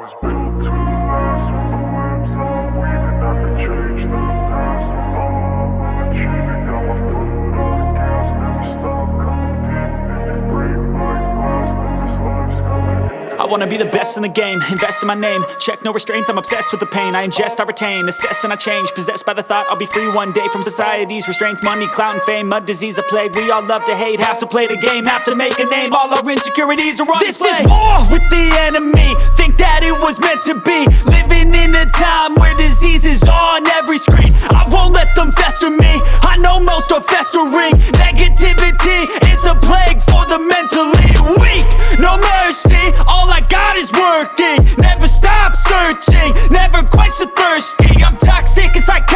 was built to last. With the webs I'm weaving, I could change the past. With all I will achieve it, got my foot on the gas. Never stop competing. If you break my glass, then this life's gonna end. I wanna be the best in the game, invest in my name. Check no restraints, I'm obsessed with the pain. I ingest, I retain, assess and I change. Possessed by the thought I'll be free one day from society's restraints. Money, clout and fame, mud, disease, a plague. We all love to hate, have to play the game, have to make a name. All our insecurities are on display. This is war with the enemy, think that it was meant to be. Living in a time where disease is on every screen. I won't let them fester me, I know most are festering. Negativity is a plague for the mentally weak. No mercy, all I got is working. Never stop searching, never quench the thirsty. I'm toxic and psychotic.